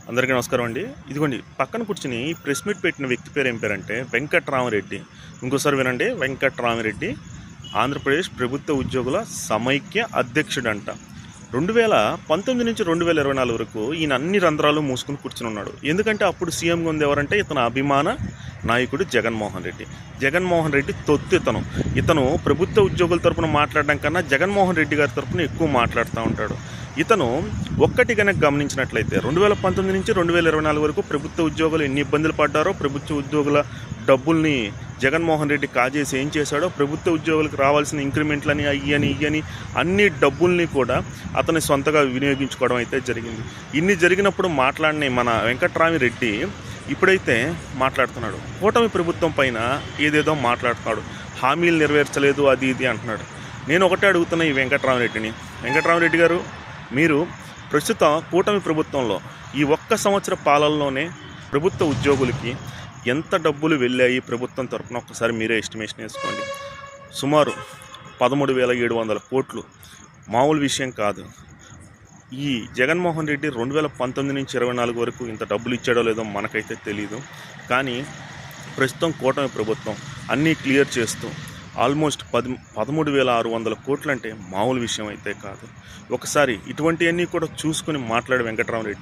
అందరికీ నమస్కారం అండి. ఇదిగోండి పక్కన కూర్చుని ప్రెస్ మీట్ పెట్టిన వ్యక్తి పేరు ఏం పేరంటే వెంకట్రామరెడ్డి. ఇంకోసారి వినండి, వెంకట్రామరెడ్డి ఆంధ్రప్రదేశ్ ప్రభుత్వ ఉద్యోగుల సమైక్య అధ్యక్షుడంట. 2019 నుంచి 2024 వరకు ఈయన అన్ని రంధ్రాలు మూసుకుని కూర్చుని ఉన్నాడు. ఎందుకంటే అప్పుడు సీఎంగా ఉంది ఎవరంటే ఇతను అభిమాన నాయకుడు జగన్మోహన్ రెడ్డి. జగన్మోహన్ రెడ్డి తొత్తు ఇతను ప్రభుత్వ ఉద్యోగుల తరపున మాట్లాడడం కన్నా జగన్మోహన్ రెడ్డి గారి తరపున ఎక్కువ మాట్లాడుతూ ఉంటాడు. ఇతను ఒక్కటి కనుక గమనించినట్లయితే 2019 నుంచి 2024 వరకు ప్రభుత్వ ఉద్యోగులు ఎన్ని ఇబ్బందులు పడ్డారో, ప్రభుత్వ ఉద్యోగుల డబ్బుల్ని జగన్మోహన్ రెడ్డి కాజేసి ఏం చేశాడో, ప్రభుత్వ ఉద్యోగులకు రావాల్సిన ఇంక్రిమెంట్లని ఇయ్యని అన్ని డబ్బుల్ని కూడా అతని సొంతగా వినియోగించుకోవడం అయితే జరిగింది. ఇన్ని జరిగినప్పుడు మాట్లాడిన మన వెంకట్రామిరెడ్డి ఇప్పుడైతే మాట్లాడుతున్నాడు. కూటమి ప్రభుత్వం పైన ఏదేదో మాట్లాడుతున్నాడు. హామీలు నెరవేర్చలేదు, అది ఇది అంటున్నాడు. నేను ఒకటే అడుగుతున్నా ఈ వెంకట్రామిరెడ్డి గారు, మీరు ప్రస్తుత కూటమి ప్రభుత్వంలో ఈ ఒక్క సంవత్సర పాలనలోనే ప్రభుత్వ ఉద్యోగులకి ఎంత డబ్బులు వెళ్ళాయి ప్రభుత్వం తరఫున ఒక్కసారి మీరే ఎస్టిమేషన్ వేసుకోండి. సుమారు 13,700 కోట్లు, మామూలు విషయం కాదు. ఈ జగన్మోహన్ రెడ్డి 2019 నుంచి 2024 వరకు ఇంత డబ్బులు ఇచ్చాడో లేదో మనకైతే తెలీదు. కానీ ప్రస్తుతం కూటమి ప్రభుత్వం అన్నీ క్లియర్ చేస్తూ ఆల్మోస్ట్ 13,600 కోట్లు అంటే మామూలు విషయం అయితే కాదు. ఒకసారి ఇటువంటివన్నీ కూడా చూసుకుని మాట్లాడే వెంకట్రామరెడ్డి